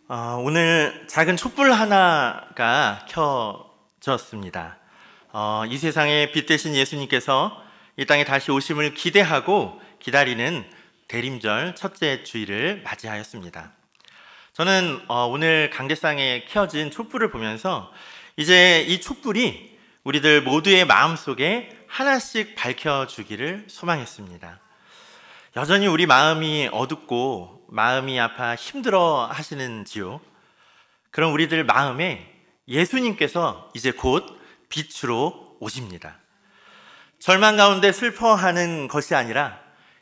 오늘 작은 촛불 하나가 켜졌습니다. 이 세상의 빛 되신 예수님께서 이 땅에 다시 오심을 기대하고 기다리는 대림절 첫째 주일을 맞이하였습니다. 저는 오늘 강대상에 켜진 촛불을 보면서 이제 이 촛불이 우리들 모두의 마음속에 하나씩 밝혀주기를 소망했습니다. 여전히 우리 마음이 어둡고 마음이 아파 힘들어 하시는지요? 그럼 우리들 마음에 예수님께서 이제 곧 빛으로 오십니다. 절망 가운데 슬퍼하는 것이 아니라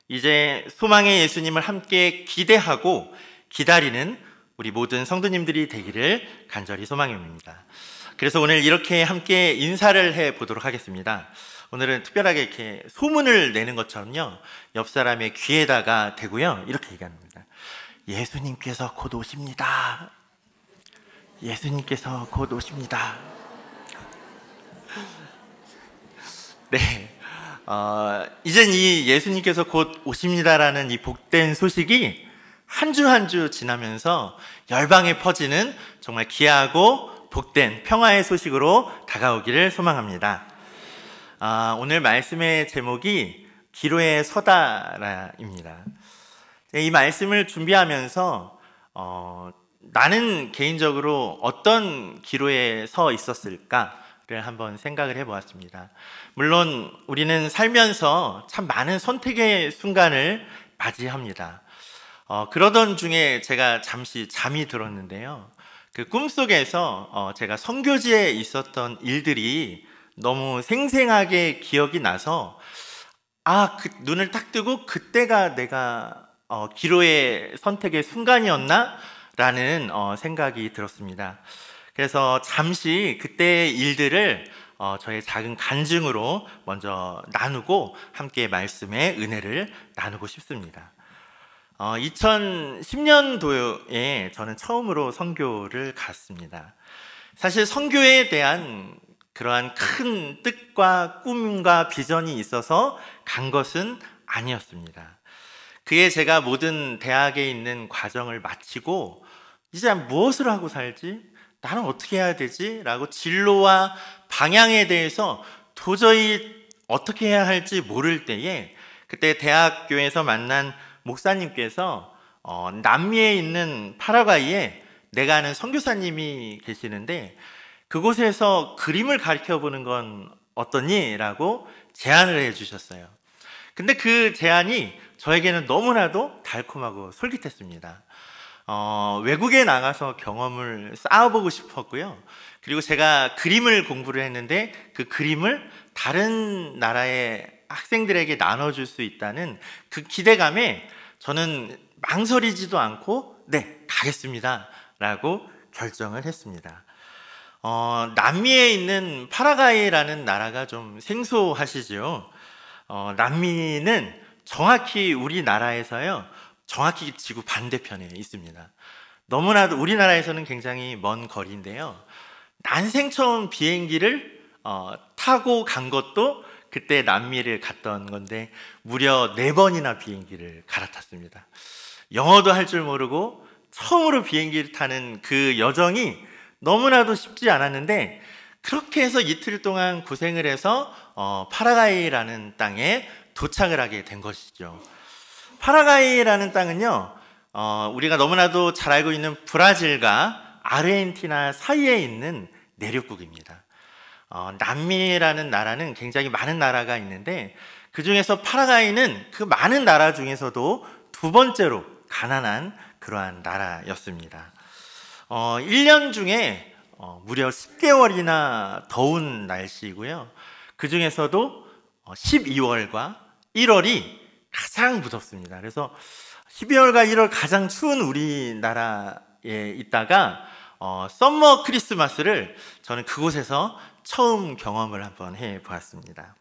이제 소망의 예수님을 함께 기대하고 기다리는 우리 모든 성도님들이 되기를 간절히 소망합니다. 그래서 오늘 이렇게 함께 인사를 해 보도록 하겠습니다. 오늘은 특별하게 이렇게 소문을 내는 것처럼요, 옆 사람의 귀에다가 대고요, 이렇게 얘기합니다. 예수님께서 곧 오십니다. 예수님께서 곧 오십니다. 네, 이젠 이 예수님께서 곧 오십니다라는 이 복된 소식이 한 주 한 주 지나면서 열방에 퍼지는 정말 귀하고 복된 평화의 소식으로 다가오기를 소망합니다. 오늘 말씀의 제목이 기로에 서다라입니다. 이 말씀을 준비하면서 나는 개인적으로 어떤 기로에 서 있었을까를 한번 생각을 해보았습니다. 물론 우리는 살면서 참 많은 선택의 순간을 맞이합니다. 그러던 중에 제가 잠시 잠이 들었는데요, 그 꿈속에서 제가 선교지에 있었던 일들이 너무 생생하게 기억이 나서 그 눈을 딱 뜨고 그때가 내가 기로의 선택의 순간이었나? 라는 생각이 들었습니다. 그래서 잠시 그때의 일들을 저의 작은 간증으로 먼저 나누고 함께 말씀의 은혜를 나누고 싶습니다. 2010년도에 저는 처음으로 선교를 갔습니다. 사실 선교에 대한 그러한 큰 뜻과 꿈과 비전이 있어서 간 것은 아니었습니다. 그에 제가 모든 대학에 있는 과정을 마치고 이제 무엇을 하고 살지? 나는 어떻게 해야 되지? 라고 진로와 방향에 대해서 도저히 어떻게 해야 할지 모를 때에 그때 대학교에서 만난 목사님께서 남미에 있는 파라과이에 내가 아는 선교사님이 계시는데 그곳에서 그림을 가르쳐 보는 건 어떠니? 라고 제안을 해 주셨어요. 근데 그 제안이 저에게는 너무나도 달콤하고 솔깃했습니다. 외국에 나가서 경험을 쌓아보고 싶었고요. 그리고 제가 그림을 공부를 했는데 그 그림을 다른 나라의 학생들에게 나눠줄 수 있다는 그 기대감에 저는 망설이지도 않고 네, 가겠습니다 라고 결정을 했습니다. 남미에 있는 파라과이라는 나라가 좀 생소하시죠? 남미는 정확히 우리나라에서요, 정확히 지구 반대편에 있습니다. 너무나도 우리나라에서는 굉장히 먼 거리인데요, 난생 처음 비행기를 타고 간 것도 그때 남미를 갔던 건데 무려 4번이나 비행기를 갈아탔습니다. 영어도 할 줄 모르고 처음으로 비행기를 타는 그 여정이 너무나도 쉽지 않았는데 그렇게 해서 이틀 동안 고생을 해서 파라과이라는 땅에 도착을 하게 된 것이죠. 파라과이라는 땅은요, 우리가 너무나도 잘 알고 있는 브라질과 아르헨티나 사이에 있는 내륙국입니다. 남미라는 나라는 굉장히 많은 나라가 있는데 그 중에서 파라과이는 그 많은 나라 중에서도 두 번째로 가난한 그러한 나라였습니다. 1년 중에 무려 10개월이나 더운 날씨이고요. 그 중에서도 12월과 1월이 가장 무섭습니다. 그래서 12월과 1월 가장 추운 우리나라에 있다가 썸머 크리스마스를 저는 그곳에서 처음 경험을 한번 해보았습니다.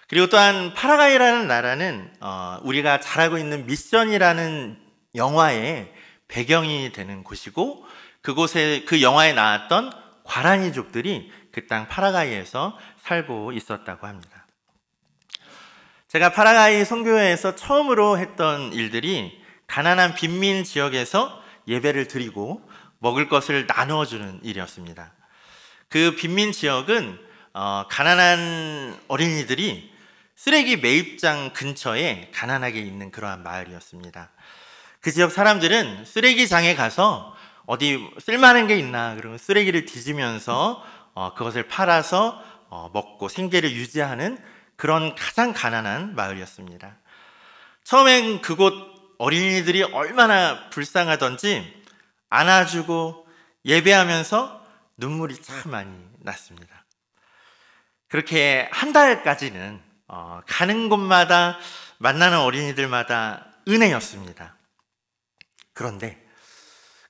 그리고 또한 파라과이라는 나라는 우리가 잘 알고 있는 미션이라는 영화의 배경이 되는 곳이고 그곳에 그 영화에 나왔던 과라니족들이 그 땅 파라과이에서 살고 있었다고 합니다. 제가 파라과이 선교회에서 처음으로 했던 일들이 가난한 빈민 지역에서 예배를 드리고 먹을 것을 나누어주는 일이었습니다. 그 빈민 지역은 가난한 어린이들이 쓰레기 매입장 근처에 가난하게 있는 그러한 마을이었습니다. 그 지역 사람들은 쓰레기장에 가서 어디 쓸만한 게 있나 그러면 쓰레기를 뒤지면서 그것을 팔아서 먹고 생계를 유지하는 그런 가장 가난한 마을이었습니다. 처음엔 그곳 어린이들이 얼마나 불쌍하던지 안아주고 예배하면서 눈물이 참 많이 났습니다. 그렇게 한 달까지는 가는 곳마다 만나는 어린이들마다 은혜였습니다. 그런데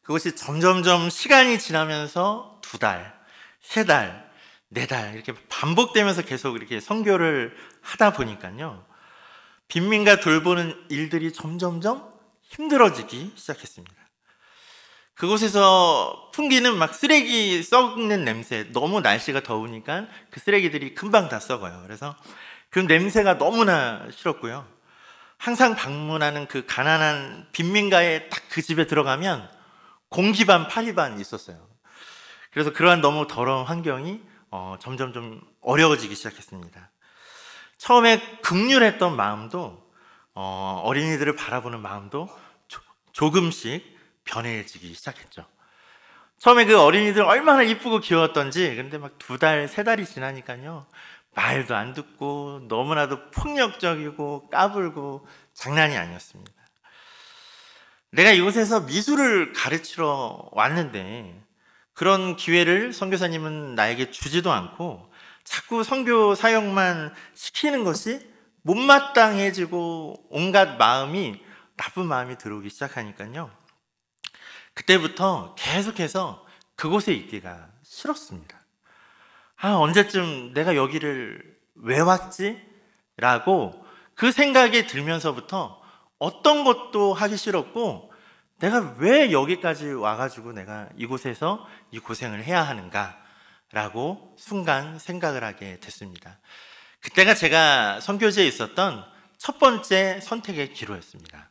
그것이 점점점 시간이 지나면서 2달, 3달, 4달 이렇게 반복되면서 계속 이렇게 선교를 하다 보니까요, 빈민가 돌보는 일들이 점점점 힘들어지기 시작했습니다. 그곳에서 풍기는 막 쓰레기 썩는 냄새, 너무 날씨가 더우니까 그 쓰레기들이 금방 다 썩어요. 그래서 그 냄새가 너무나 싫었고요. 항상 방문하는 그 가난한 빈민가에 딱 그 집에 들어가면 공기 반 파리 반 있었어요. 그래서 그러한 너무 더러운 환경이 점점 좀 어려워지기 시작했습니다. 처음에 극률했던 마음도 어린이들을 바라보는 마음도 조금씩 변해지기 시작했죠. 처음에 그 어린이들 얼마나 이쁘고 귀여웠던지, 근데 막 2달, 3달이 지나니까요, 말도 안 듣고 너무나도 폭력적이고 까불고 장난이 아니었습니다. 내가 이곳에서 미술을 가르치러 왔는데 그런 기회를 선교사님은 나에게 주지도 않고 자꾸 선교 사역만 시키는 것이 못마땅해지고 온갖 마음이, 나쁜 마음이 들어오기 시작하니까요, 그때부터 계속해서 그곳에 있기가 싫었습니다. 언제쯤 내가 여기를 왜 왔지? 라고 그 생각이 들면서부터 어떤 것도 하기 싫었고, 내가 왜 여기까지 와가지고 내가 이곳에서 이 고생을 해야 하는가 라고 순간 생각을 하게 됐습니다. 그때가 제가 선교지에 있었던 첫 번째 선택의 기로였습니다.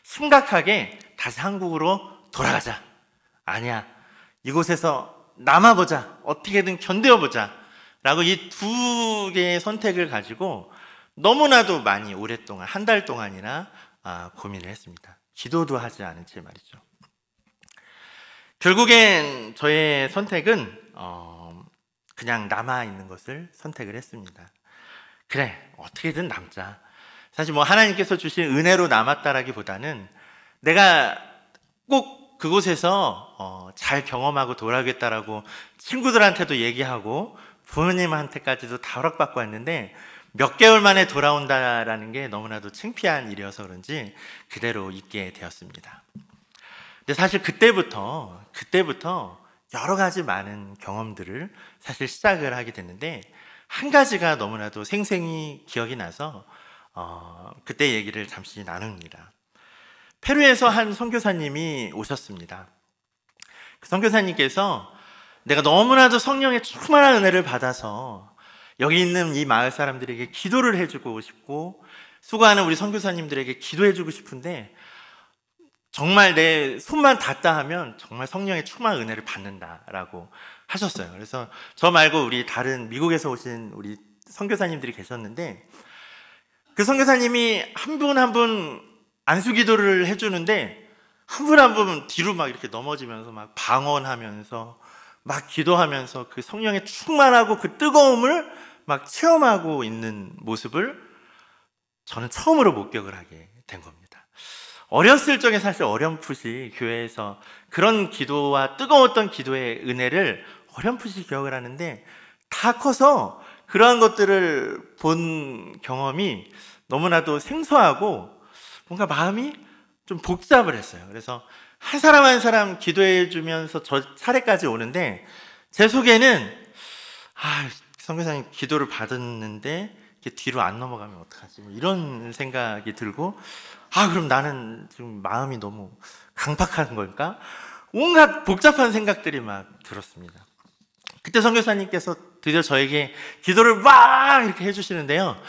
심각하게 다시 한국으로 돌아가자, 아니야, 이곳에서 남아보자, 어떻게든 견뎌보자 라고 이 2개의 선택을 가지고 너무나도 많이 오랫동안, 1달 동안이나 고민을 했습니다. 기도도 하지 않은 채 말이죠. 결국엔 저의 선택은 그냥 남아있는 것을 선택을 했습니다. 그래, 어떻게든 남자. 사실 뭐 하나님께서 주신 은혜로 남았다라기보다는 내가 꼭 그곳에서 잘 경험하고 돌아오겠다라고 친구들한테도 얘기하고 부모님한테까지도 다 허락받고 왔는데 몇 개월 만에 돌아온다라는 게 너무나도 창피한 일이어서 그런지 그대로 있게 되었습니다. 근데 사실 그때부터 여러 가지 많은 경험들을 사실 시작을 하게 됐는데, 한 가지가 너무나도 생생히 기억이 나서 그때 얘기를 잠시 나눕니다. 페루에서 한 선교사님이 오셨습니다. 그 선교사님께서 내가 너무나도 성령의 충만한 은혜를 받아서 여기 있는 이 마을 사람들에게 기도를 해주고 싶고 수고하는 우리 선교사님들에게 기도해주고 싶은데 정말 내 손만 닿다 하면 정말 성령의 충만한 은혜를 받는다라고 하셨어요. 그래서 저 말고 우리 다른 미국에서 오신 우리 선교사님들이 계셨는데, 그 선교사님이 한 분 한 분 안수 기도를 해주는데 한 분 한 분 뒤로 막 이렇게 넘어지면서 막 방언하면서 막 기도하면서 그 성령의 충만하고 그 뜨거움을 막 체험하고 있는 모습을 저는 처음으로 목격을 하게 된 겁니다. 어렸을 적에 사실 어렴풋이 교회에서 그런 기도와 뜨거웠던 기도의 은혜를 어렴풋이 기억을 하는데, 다 커서 그러한 것들을 본 경험이 너무나도 생소하고 뭔가 마음이 좀 복잡을 했어요. 그래서 한 사람 한 사람 기도해 주면서 저 차례까지 오는데 제 속에는 선교사님 기도를 받았는데 이렇게 뒤로 안 넘어가면 어떡하지, 이런 생각이 들고, 그럼 나는 지금 마음이 너무 강팍한 걸까? 온갖 복잡한 생각들이 막 들었습니다. 그때 선교사님께서 드디어 저에게 기도를 막 이렇게 해주시는데요,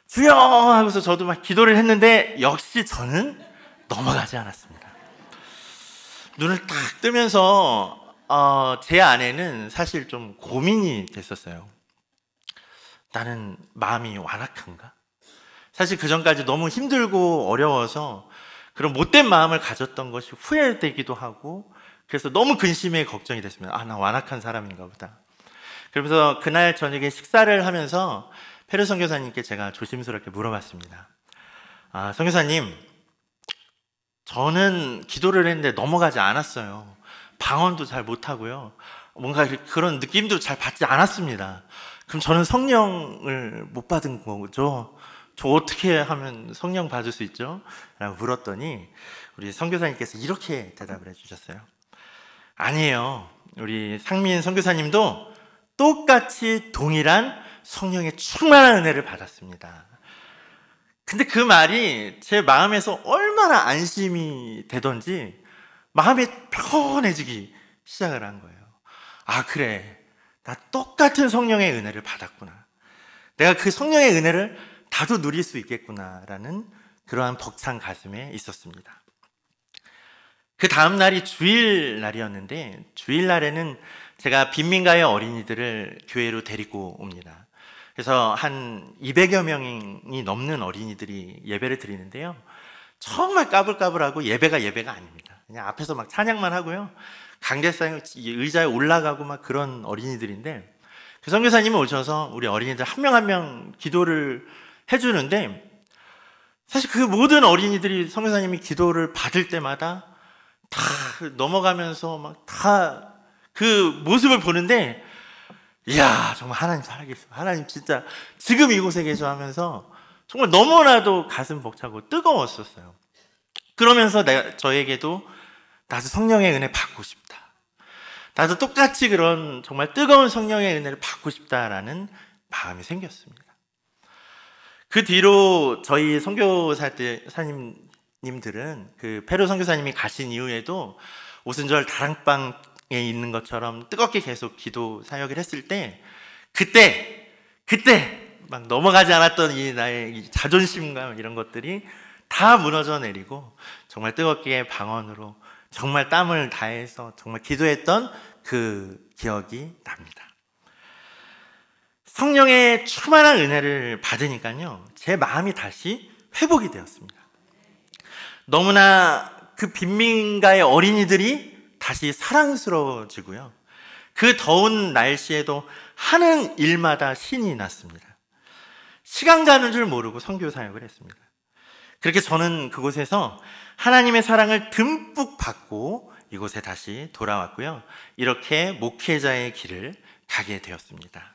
주여 하고서 저도 막 기도를 했는데 역시 저는 넘어가지 않았습니다. 눈을 딱 뜨면서 제 안에는 사실 좀 고민이 됐었어요. 나는 마음이 완악한가? 사실 그 전까지 너무 힘들고 어려워서 그런 못된 마음을 가졌던 것이 후회되기도 하고, 그래서 너무 근심에 걱정이 됐습니다. 나 완악한 사람인가 보다. 그러면서 그날 저녁에 식사를 하면서 페르 선교사님께 제가 조심스럽게 물어봤습니다. 선교사님, 저는 기도를 했는데 넘어가지 않았어요. 방언도 잘 못하고요. 뭔가 그런 느낌도 잘 받지 않았습니다. 그럼 저는 성령을 못 받은 거죠? 저 어떻게 하면 성령 받을 수 있죠? 라고 물었더니 우리 선교사님께서 이렇게 대답을 해주셨어요. 아니에요. 우리 상민 선교사님도 똑같이 동일한 성령의 충만한 은혜를 받았습니다. 근데 그 말이 제 마음에서 얼마나 안심이 되던지 마음이 편해지기 시작을 한 거예요. 그래, 나 똑같은 성령의 은혜를 받았구나. 내가 그 성령의 은혜를 나도 누릴 수 있겠구나라는 그러한 벅찬 가슴에 있었습니다. 그 다음 날이 주일날이었는데, 주일날에는 제가 빈민가의 어린이들을 교회로 데리고 옵니다. 그래서 한 200여 명이 넘는 어린이들이 예배를 드리는데요, 정말 까불까불하고 예배가 아닙니다. 그냥 앞에서 막 찬양만 하고요, 강대상 의자에 올라가고 막 그런 어린이들인데, 그 선교사님이 오셔서 우리 어린이들 한 명 한 명 기도를 해주는데, 사실 그 모든 어린이들이 선교사님이 기도를 받을 때마다 다 넘어가면서 막 다 그 모습을 보는데, 이야, 정말 하나님 살아계시고, 하나님 진짜 지금 이곳에 계셔 하면서 정말 너무나도 가슴 벅차고 뜨거웠었어요. 그러면서 저에게도 나도 성령의 은혜 받고 싶다, 나도 똑같이 그런 정말 뜨거운 성령의 은혜를 받고 싶다라는 마음이 생겼습니다. 그 뒤로 저희 선교사님들은 그 페루 선교사님이 가신 이후에도 오순절 다락방에 있는 것처럼 뜨겁게 계속 기도 사역을 했을 때, 그때 막 넘어가지 않았던 나의 자존심과 이런 것들이 다 무너져 내리고 정말 뜨겁게 방언으로 정말 땀을 다해서 정말 기도했던 그 기억이 납니다. 성령의 충만한 은혜를 받으니까요, 제 마음이 다시 회복이 되었습니다. 너무나 그 빈민가의 어린이들이 다시 사랑스러워지고요, 그 더운 날씨에도 하는 일마다 신이 났습니다. 시간 가는 줄 모르고 선교 사역을 했습니다. 그렇게 저는 그곳에서 하나님의 사랑을 듬뿍 받고 이곳에 다시 돌아왔고요, 이렇게 목회자의 길을 가게 되었습니다.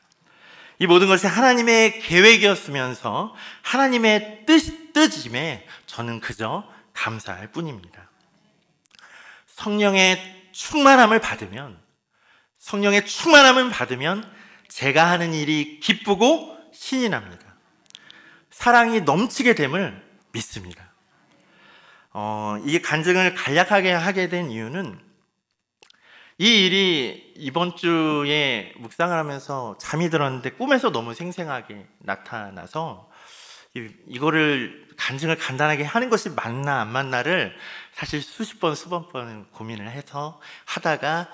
이 모든 것이 하나님의 계획이었으면서 하나님의 뜻임에 저는 그저 감사할 뿐입니다. 성령의 충만함을 받으면 제가 하는 일이 기쁘고 신이 납니다. 사랑이 넘치게 됨을 믿습니다. 이 간증을 간략하게 하게 된 이유는, 이 일이 이번 주에 묵상을 하면서 잠이 들었는데 꿈에서 너무 생생하게 나타나서 이거를 간증을 간단하게 하는 것이 맞나 안 맞나를 사실 수십 번 고민을 해서 하다가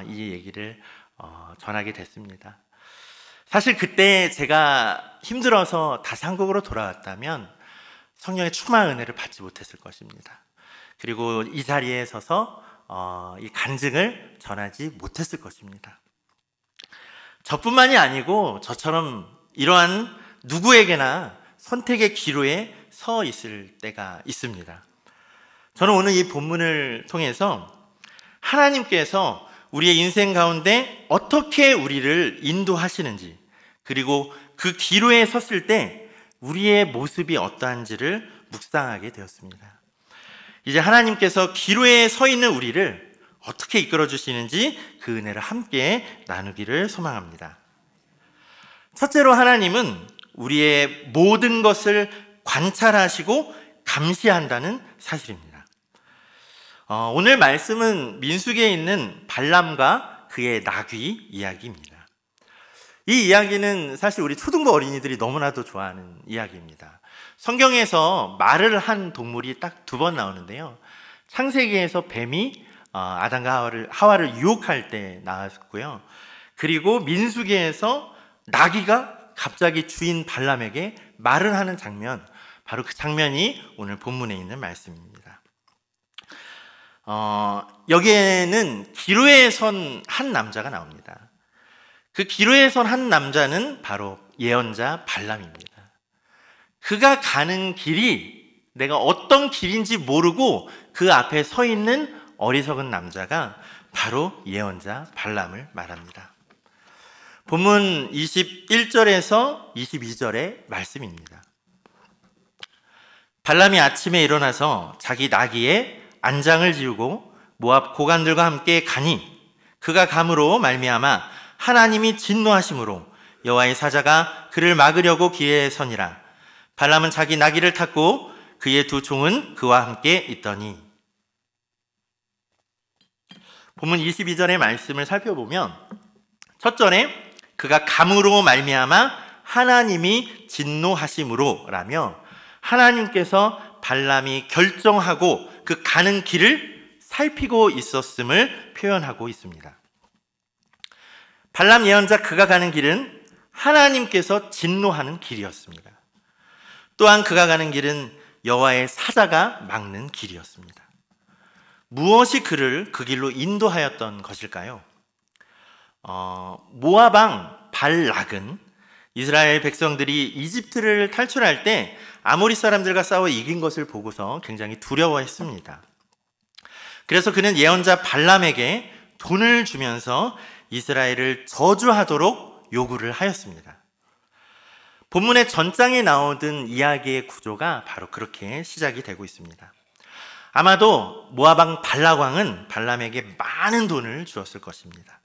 이 얘기를 전하게 됐습니다. 사실 그때 제가 힘들어서 다시 한국으로 돌아왔다면 성령의 충만한 은혜를 받지 못했을 것입니다. 그리고 이 자리에 서서 이 간증을 전하지 못했을 것입니다. 저뿐만이 아니고 저처럼 이러한 누구에게나 선택의 기로에 서 있을 때가 있습니다. 저는 오늘 이 본문을 통해서 하나님께서 우리의 인생 가운데 어떻게 우리를 인도하시는지, 그리고 그 기로에 섰을 때 우리의 모습이 어떠한지를 묵상하게 되었습니다. 이제 하나님께서 기로에 서 있는 우리를 어떻게 이끌어 주시는지 그 은혜를 함께 나누기를 소망합니다. 첫째로, 하나님은 우리의 모든 것을 관찰하시고 감시한다는 사실입니다. 오늘 말씀은 민수기에 있는 발람과 그의 나귀 이야기입니다. 이 이야기는 사실 우리 초등부 어린이들이 너무나도 좋아하는 이야기입니다. 성경에서 말을 한 동물이 딱 2번 나오는데요, 창세기에서 뱀이 아담과 하와를 유혹할 때 나왔고요. 그리고 민수기에서 나귀가 갑자기 주인 발람에게 말을 하는 장면, 바로 그 장면이 오늘 본문에 있는 말씀입니다. 여기에는 기로에 선 한 남자가 나옵니다. 그 기로에 선 한 남자는 바로 예언자 발람입니다. 그가 가는 길이 내가 어떤 길인지 모르고 그 앞에 서 있는 어리석은 남자가 바로 예언자 발람을 말합니다. 본문 21절에서 22절의 말씀입니다. 발람이 아침에 일어나서 자기 나귀에 안장을 지우고 모압 고관들과 함께 가니 그가 감으로 말미암아 하나님이 진노하심으로 여호와의 사자가 그를 막으려고 기회에 서니라. 발람은 자기 나귀를 탔고 그의 두 종은 그와 함께 있더니. 본문 22절의 말씀을 살펴보면 첫 절에 그가 감으로 말미암아 하나님이 진노하심으로 라며 하나님께서 발람이 결정하고 그 가는 길을 살피고 있었음을 표현하고 있습니다. 발람 예언자 그가 가는 길은 하나님께서 진노하는 길이었습니다. 또한 그가 가는 길은 여호와의 사자가 막는 길이었습니다. 무엇이 그를 그 길로 인도하였던 것일까요? 모압 왕 발락은 이스라엘 백성들이 이집트를 탈출할 때 아모리 사람들과 싸워 이긴 것을 보고서 굉장히 두려워했습니다. 그래서 그는 예언자 발람에게 돈을 주면서 이스라엘을 저주하도록 요구를 하였습니다. 본문의 전장에 나오던 이야기의 구조가 바로 그렇게 시작이 되고 있습니다. 아마도 모압 왕 발락 왕은 발람에게 많은 돈을 주었을 것입니다.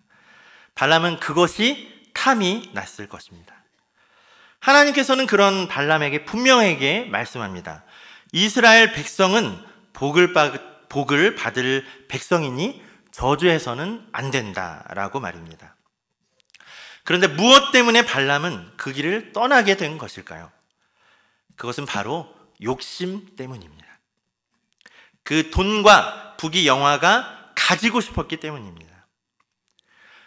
발람은 그것이 탐이 났을 것입니다. 하나님께서는 그런 발람에게 분명하게 말씀합니다. 이스라엘 백성은 복을 받을 백성이니 저주해서는 안 된다라고 말입니다. 그런데 무엇 때문에 발람은 그 길을 떠나게 된 것일까요? 그것은 바로 욕심 때문입니다. 그 돈과 부귀 영화가 가지고 싶었기 때문입니다.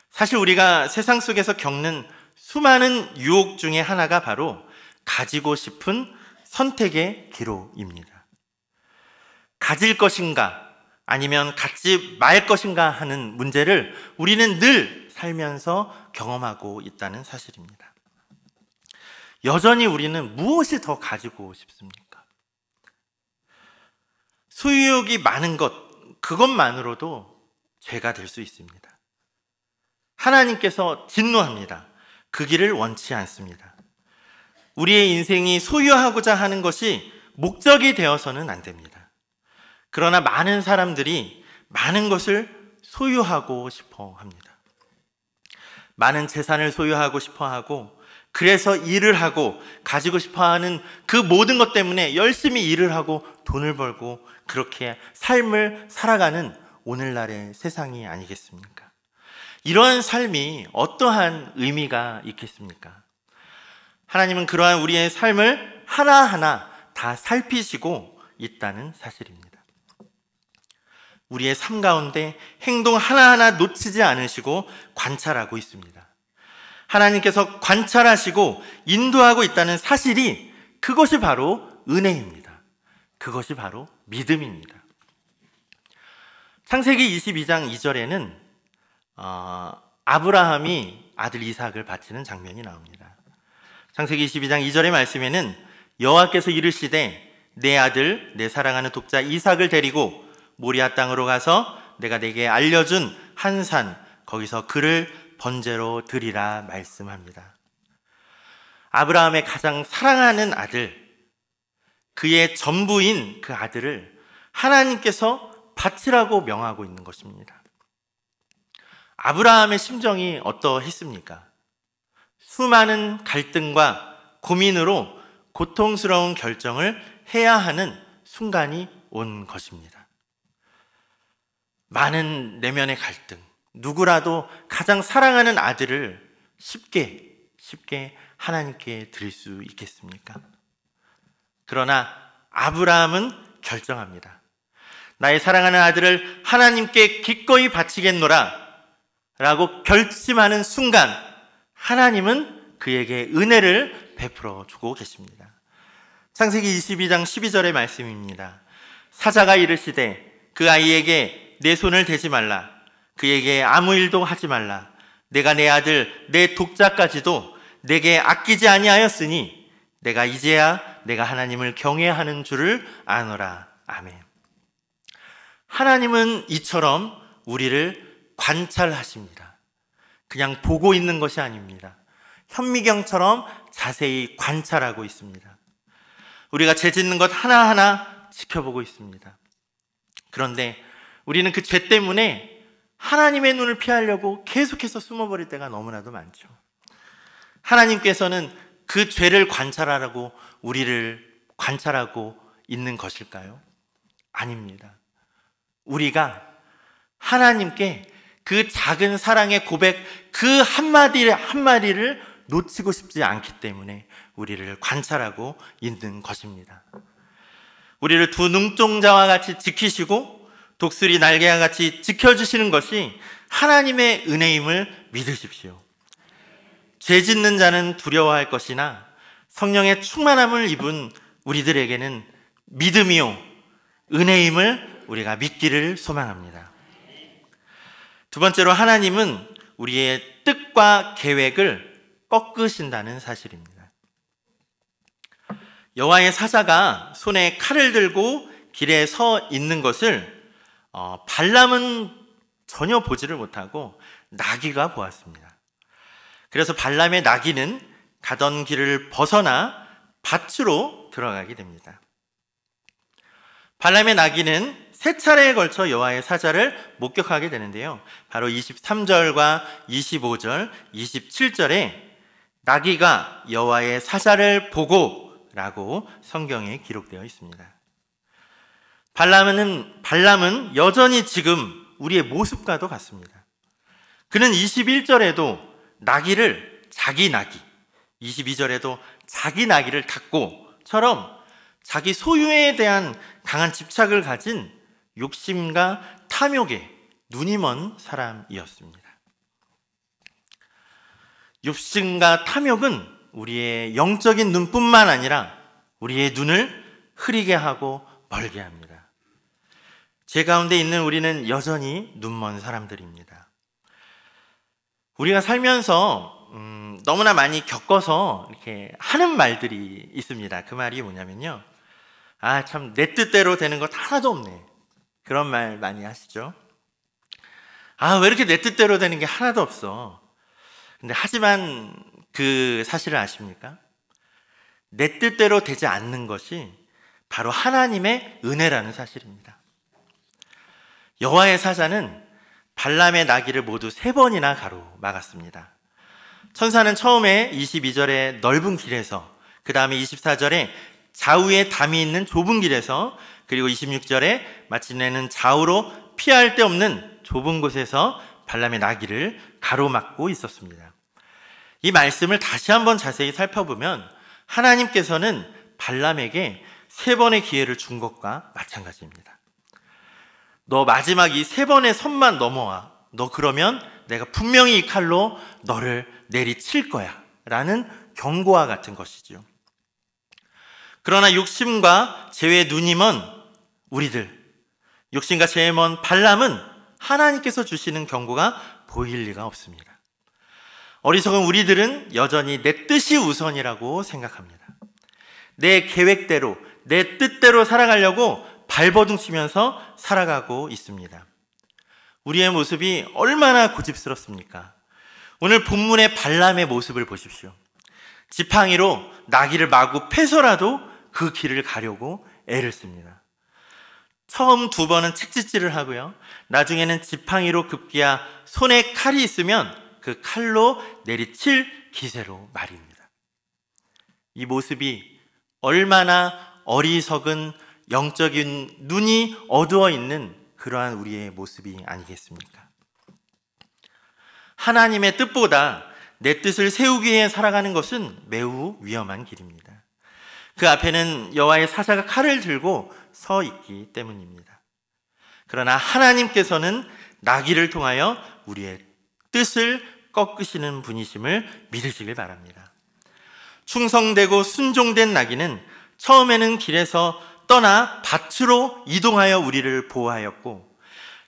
사실 우리가 세상 속에서 겪는 수많은 유혹 중에 하나가 바로 가지고 싶은 선택의 기로입니다. 가질 것인가 아니면 갖지 말 것인가 하는 문제를 우리는 늘 살면서 경험하고 있다는 사실입니다. 여전히 우리는 무엇이 더 가지고 싶습니까? 소유욕이 많은 것, 그것만으로도 죄가 될 수 있습니다. 하나님께서 진노합니다. 그 길을 원치 않습니다. 우리의 인생이 소유하고자 하는 것이 목적이 되어서는 안 됩니다. 그러나 많은 사람들이 많은 것을 소유하고 싶어 합니다. 많은 재산을 소유하고 싶어 하고, 그래서 일을 하고 가지고 싶어 하는 그 모든 것 때문에 열심히 일을 하고 돈을 벌고 그렇게 삶을 살아가는 오늘날의 세상이 아니겠습니까? 이러한 삶이 어떠한 의미가 있겠습니까? 하나님은 그러한 우리의 삶을 하나하나 다 살피시고 있다는 사실입니다. 우리의 삶 가운데 행동 하나하나 놓치지 않으시고 관찰하고 있습니다. 하나님께서 관찰하시고 인도하고 있다는 사실이, 그것이 바로 은혜입니다. 그것이 바로 믿음입니다. 창세기 22장 2절에는 아브라함이 아들 이삭을 바치는 장면이 나옵니다. 창세기 22장 2절의 말씀에는 여호와께서 이르시되 내 아들 내 사랑하는 독자 이삭을 데리고 모리아 땅으로 가서 내가 내게 알려준 한 산 거기서 그를 번제로 드리라 말씀합니다. 아브라함의 가장 사랑하는 아들, 그의 전부인 그 아들을 하나님께서 바치라고 명하고 있는 것입니다. 아브라함의 심정이 어떠했습니까? 수많은 갈등과 고민으로 고통스러운 결정을 해야 하는 순간이 온 것입니다. 많은 내면의 갈등, 누구라도 가장 사랑하는 아들을 쉽게 하나님께 드릴 수 있겠습니까? 그러나 아브라함은 결정합니다. 나의 사랑하는 아들을 하나님께 기꺼이 바치겠노라 라고 결심하는 순간 하나님은 그에게 은혜를 베풀어 주고 계십니다. 창세기 22장 12절의 말씀입니다. 사자가 이르시되 그 아이에게 내 손을 대지 말라. 그에게 아무 일도 하지 말라. 내가 내 아들 내 독자까지도 내게 아끼지 아니하였으니 내가 이제야 내가 하나님을 경외하는 줄을 아노라. 아멘. 하나님은 이처럼 우리를 관찰하십니다. 그냥 보고 있는 것이 아닙니다. 현미경처럼 자세히 관찰하고 있습니다. 우리가 죄 짓는 것 하나하나 지켜보고 있습니다. 그런데 우리는 그 죄 때문에 하나님의 눈을 피하려고 계속해서 숨어버릴 때가 너무나도 많죠. 하나님께서는 그 죄를 관찰하라고 우리를 관찰하고 있는 것일까요? 아닙니다. 우리가 하나님께 그 작은 사랑의 고백 그 한마디를 놓치고 싶지 않기 때문에 우리를 관찰하고 있는 것입니다. 우리를 두 눈동자와 같이 지키시고 독수리 날개와 같이 지켜주시는 것이 하나님의 은혜임을 믿으십시오. 죄 짓는 자는 두려워할 것이나 성령의 충만함을 입은 우리들에게는 믿음이요 은혜임을 우리가 믿기를 소망합니다. 두 번째로 하나님은 우리의 뜻과 계획을 꺾으신다는 사실입니다. 여호와의 사자가 손에 칼을 들고 길에 서 있는 것을 발람은 전혀 보지를 못하고 나귀가 보았습니다. 그래서 발람의 나귀는 가던 길을 벗어나 밭으로 들어가게 됩니다. 발람의 나귀는 세 차례에 걸쳐 여호와의 사자를 목격하게 되는데요. 바로 23절과 25절, 27절에 나귀가 여호와의 사자를 보고 라고 성경에 기록되어 있습니다. 발람은 여전히 지금 우리의 모습과도 같습니다. 그는 21절에도 나귀를 자기 나귀, 22절에도 자기 나귀를 닦고처럼 자기 소유에 대한 강한 집착을 가진 욕심과 탐욕에 눈이 먼 사람이었습니다. 욕심과 탐욕은 우리의 영적인 눈뿐만 아니라 우리의 눈을 흐리게 하고 멀게 합니다. 죄 가운데 있는 우리는 여전히 눈먼 사람들입니다. 우리가 살면서 너무나 많이 겪어서 이렇게 하는 말들이 있습니다. 그 말이 뭐냐면요. 아, 참 내 뜻대로 되는 것 하나도 없네. 그런 말 많이 하시죠. 아, 왜 이렇게 내 뜻대로 되는 게 하나도 없어. 근데 하지만 그 사실을 아십니까? 내 뜻대로 되지 않는 것이 바로 하나님의 은혜라는 사실입니다. 여호와의 사자는 발람의 나귀를 모두 3번이나 가로막았습니다. 천사는 처음에 22절에 넓은 길에서, 그 다음에 24절에 좌우에 담이 있는 좁은 길에서, 그리고 26절에 마침내는 좌우로 피할 데 없는 좁은 곳에서 발람의 나귀를 가로막고 있었습니다. 이 말씀을 다시 한번 자세히 살펴보면 하나님께서는 발람에게 3번의 기회를 준 것과 마찬가지입니다. 너 마지막 이 3번의 선만 넘어와. 너 그러면 내가 분명히 이 칼로 너를 내리칠 거야 라는 경고와 같은 것이죠. 그러나 욕심과 죄의 눈이 먼 우리들, 욕심과 죄의 먼 발람은 하나님께서 주시는 경고가 보일 리가 없습니다. 어리석은 우리들은 여전히 내 뜻이 우선이라고 생각합니다. 내 계획대로, 내 뜻대로 살아가려고 발버둥 치면서 살아가고 있습니다. 우리의 모습이 얼마나 고집스럽습니까? 오늘 본문의 발람의 모습을 보십시오. 지팡이로 나귀를 마구 패서라도 그 길을 가려고 애를 씁니다. 처음 2번은 책짓질을 하고요. 나중에는 지팡이로 급기야 손에 칼이 있으면 그 칼로 내리칠 기세로 말입니다. 이 모습이 얼마나 어리석은 영적인 눈이 어두워 있는 그러한 우리의 모습이 아니겠습니까? 하나님의 뜻보다 내 뜻을 세우기 위해 살아가는 것은 매우 위험한 길입니다. 그 앞에는 여호와의 사자가 칼을 들고 서 있기 때문입니다. 그러나 하나님께서는 나귀를 통하여 우리의 뜻을 꺾으시는 분이심을 믿으시길 바랍니다. 충성되고 순종된 나귀는 처음에는 길에서 떠나 밭으로 이동하여 우리를 보호하였고,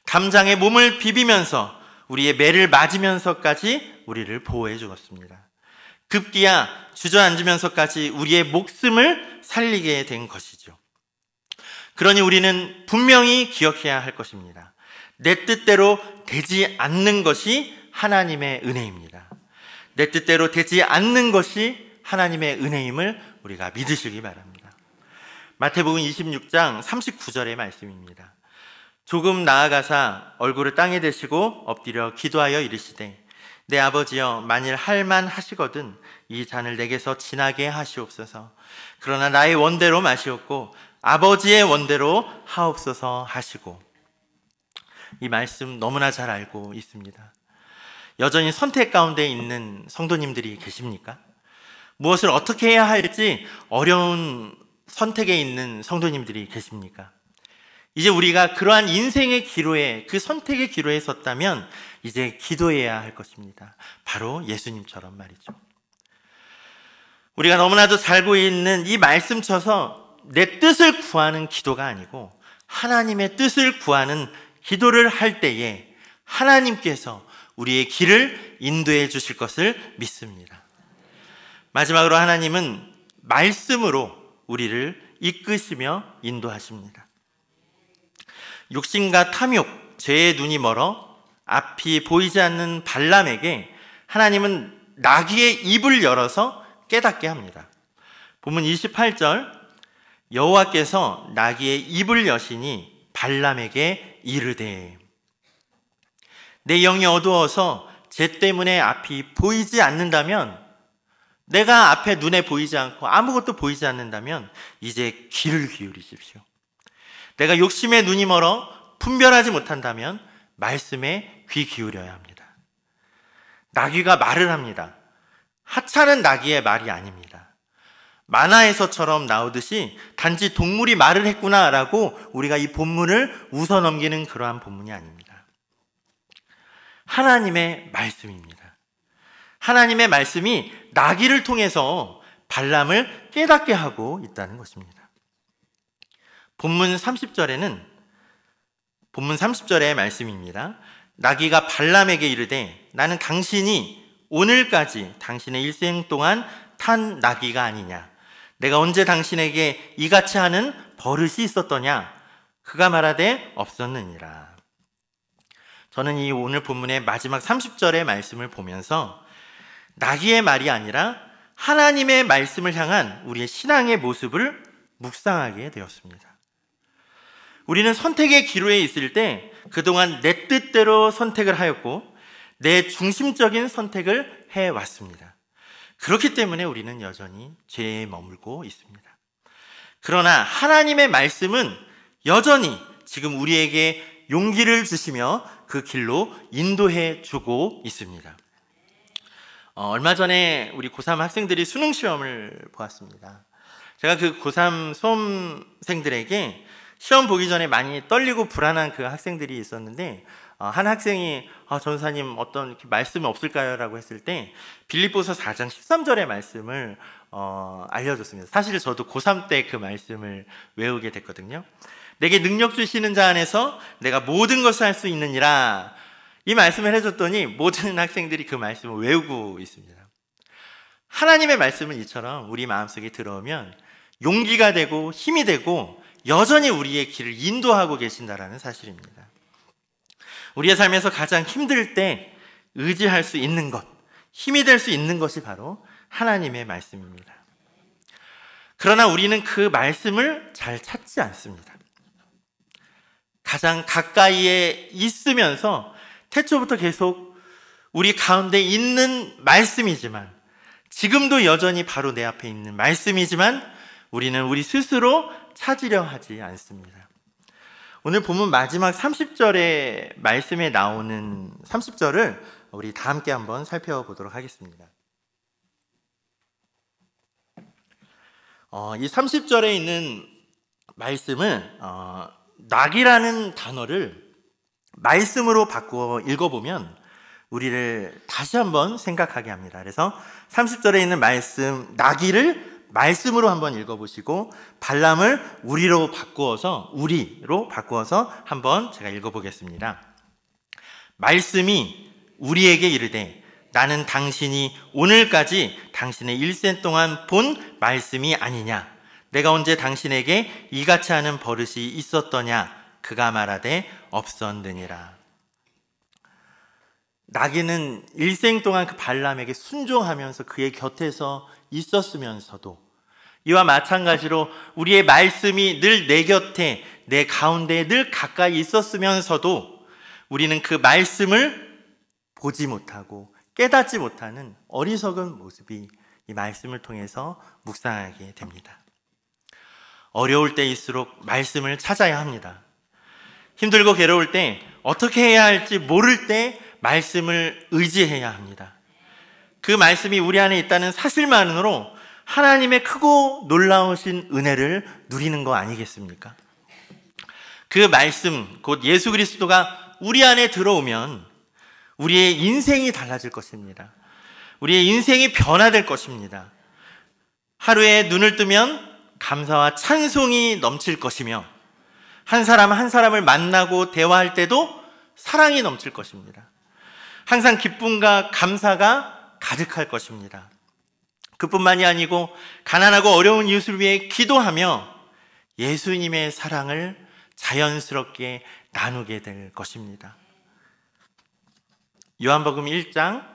담장에 몸을 비비면서 우리의 매를 맞으면서까지 우리를 보호해 주었습니다. 급기야 주저앉으면서까지 우리의 목숨을 살리게 된 것이죠. 그러니 우리는 분명히 기억해야 할 것입니다. 내 뜻대로 되지 않는 것이 하나님의 은혜입니다. 내 뜻대로 되지 않는 것이 하나님의 은혜임을 우리가 믿으시기 바랍니다. 마태복음 26장 39절의 말씀입니다. 조금 나아가사 얼굴을 땅에 대시고 엎드려 기도하여 이르시되, 내 아버지여, 만일 할만하시거든 이 잔을 내게서 지나게 하시옵소서. 그러나 나의 원대로 마시옵고 아버지의 원대로 하옵소서 하시고. 이 말씀 너무나 잘 알고 있습니다. 여전히 선택 가운데 있는 성도님들이 계십니까? 무엇을 어떻게 해야 할지 어려운 선택에 있는 성도님들이 계십니까? 이제 우리가 그러한 인생의 기로에, 그 선택의 기로에 섰다면 이제 기도해야 할 것입니다. 바로 예수님처럼 말이죠. 우리가 너무나도 살고 있는 이 말씀 쳐서 내 뜻을 구하는 기도가 아니고 하나님의 뜻을 구하는 기도를 할 때에 하나님께서 우리의 길을 인도해 주실 것을 믿습니다. 마지막으로 하나님은 말씀으로 우리를 이끄시며 인도하십니다. 욕심과 탐욕, 죄의 눈이 멀어 앞이 보이지 않는 발람에게 하나님은 나귀의 입을 열어서 깨닫게 합니다. 본문 28절, 여호와께서 나귀의 입을 여시니 발람에게 이르되, 내 영이 어두워서 죄 때문에 앞이 보이지 않는다면, 내가 앞에 눈에 보이지 않고 아무것도 보이지 않는다면 이제 귀를 기울이십시오. 내가 욕심에 눈이 멀어 분별하지 못한다면 말씀에 귀 기울여야 합니다. 나귀가 말을 합니다. 하찮은 나귀의 말이 아닙니다. 만화에서처럼 나오듯이 단지 동물이 말을 했구나라고 우리가 이 본문을 웃어넘기는 그러한 본문이 아닙니다. 하나님의 말씀입니다. 하나님의 말씀이 나귀를 통해서 발람을 깨닫게 하고 있다는 것입니다. 본문 30절의 말씀입니다. 나귀가 발람에게 이르되, 나는 당신이 오늘까지 당신의 일생 동안 탄 나귀가 아니냐? 내가 언제 당신에게 이같이 하는 버릇이 있었더냐? 그가 말하되 없었느니라. 저는 이 오늘 본문의 마지막 30절의 말씀을 보면서 나귀의 말이 아니라 하나님의 말씀을 향한 우리의 신앙의 모습을 묵상하게 되었습니다. 우리는 선택의 기로에 있을 때 그동안 내 뜻대로 선택을 하였고 내 중심적인 선택을 해왔습니다. 그렇기 때문에 우리는 여전히 죄에 머물고 있습니다. 그러나 하나님의 말씀은 여전히 지금 우리에게 용기를 주시며 그 길로 인도해 주고 있습니다. 얼마 전에 우리 고3 학생들이 수능 시험을 보았습니다. 제가 그 고3 수험생들에게 시험 보기 전에 많이 떨리고 불안한 그 학생들이 있었는데, 한 학생이 전사님 어떤 말씀이 없을까요? 라고 했을 때 빌립보서 4장 13절의 말씀을 알려줬습니다. 사실 저도 고3 때 그 말씀을 외우게 됐거든요. 내게 능력 주시는 자 안에서 내가 모든 것을 할 수 있느니라, 이 말씀을 해줬더니 모든 학생들이 그 말씀을 외우고 있습니다. 하나님의 말씀은 이처럼 우리 마음속에 들어오면 용기가 되고 힘이 되고 여전히 우리의 길을 인도하고 계신다라는 사실입니다. 우리의 삶에서 가장 힘들 때 의지할 수 있는 것, 힘이 될 수 있는 것이 바로 하나님의 말씀입니다. 그러나 우리는 그 말씀을 잘 찾지 않습니다. 가장 가까이에 있으면서 태초부터 계속 우리 가운데 있는 말씀이지만, 지금도 여전히 바로 내 앞에 있는 말씀이지만 우리는 우리 스스로 찾으려 하지 않습니다. 오늘 본문 마지막 30절의 말씀에 나오는 30절을 우리 다 함께 한번 살펴보도록 하겠습니다. 이 30절에 있는 말씀은 낙이라는 단어를 말씀으로 바꾸어 읽어보면 우리를 다시 한번 생각하게 합니다. 그래서 30절에 있는 말씀, 나귀를 말씀으로 한번 읽어보시고 발람을 우리로 바꾸어서 한번 제가 읽어보겠습니다. 말씀이 우리에게 이르되 나는 당신이 오늘까지 당신의 일생 동안 본 말씀이 아니냐. 내가 언제 당신에게 이같이 하는 버릇이 있었더냐. 그가 말하되 없었느니라. 나귀는 일생 동안 그 발람에게 순종하면서 그의 곁에서 있었으면서도 이와 마찬가지로 우리의 말씀이 늘 내 곁에, 내 가운데에 늘 가까이 있었으면서도 우리는 그 말씀을 보지 못하고 깨닫지 못하는 어리석은 모습이 이 말씀을 통해서 묵상하게 됩니다. 어려울 때일수록 말씀을 찾아야 합니다. 힘들고 괴로울 때 어떻게 해야 할지 모를 때 말씀을 의지해야 합니다. 그 말씀이 우리 안에 있다는 사실만으로 하나님의 크고 놀라우신 은혜를 누리는 거 아니겠습니까? 그 말씀, 곧 예수 그리스도가 우리 안에 들어오면 우리의 인생이 달라질 것입니다. 우리의 인생이 변화될 것입니다. 하루에 눈을 뜨면 감사와 찬송이 넘칠 것이며 한 사람 한 사람을 만나고 대화할 때도 사랑이 넘칠 것입니다. 항상 기쁨과 감사가 가득할 것입니다. 그뿐만이 아니고 가난하고 어려운 이웃을 위해 기도하며 예수님의 사랑을 자연스럽게 나누게 될 것입니다. 요한복음 1장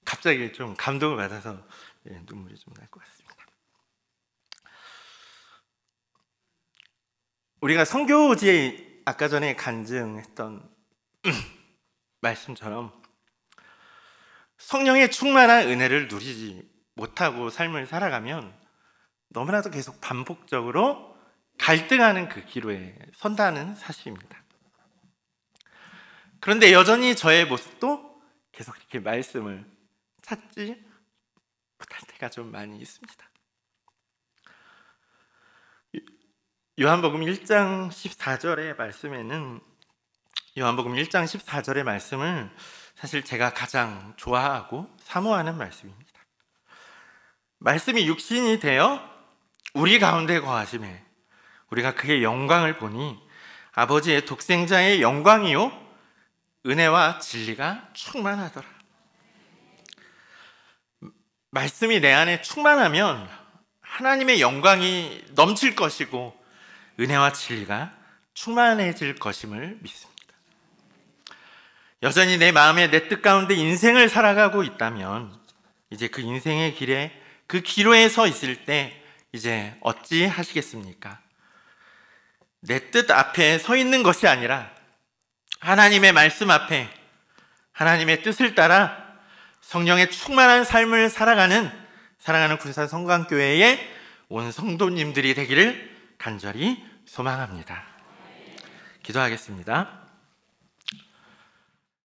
갑자기 좀 감동을 받아서 눈물이 좀 날 것 같습니다. 우리가 선교지에 아까 전에 간증했던 말씀처럼 성령의 충만한 은혜를 누리지 못하고 삶을 살아가면 너무나도 계속 반복적으로 갈등하는 그 기로에 선다는 사실입니다. 그런데 여전히 저의 모습도 계속 이렇게 말씀을 찾지 못할 때가 좀 많이 있습니다. 요한복음 1장 14절의 말씀에는 요한복음 1장 14절의 말씀을 사실 제가 가장 좋아하고 사모하는 말씀입니다. 말씀이 육신이 되어 우리 가운데 거하심에 우리가 그의 영광을 보니 아버지의 독생자의 영광이요 은혜와 진리가 충만하더라. 말씀이 내 안에 충만하면 하나님의 영광이 넘칠 것이고 은혜와 진리가 충만해질 것임을 믿습니다. 여전히 내 마음에 내 뜻 가운데 인생을 살아가고 있다면 이제 그 인생의 길에 그 기로에 서 있을 때 이제 어찌 하시겠습니까? 내 뜻 앞에 서 있는 것이 아니라 하나님의 말씀 앞에 하나님의 뜻을 따라 성령의 충만한 삶을 살아가는 사랑하는 군산 성광교회의 온 성도님들이 되기를 간절히 소망합니다. 기도하겠습니다.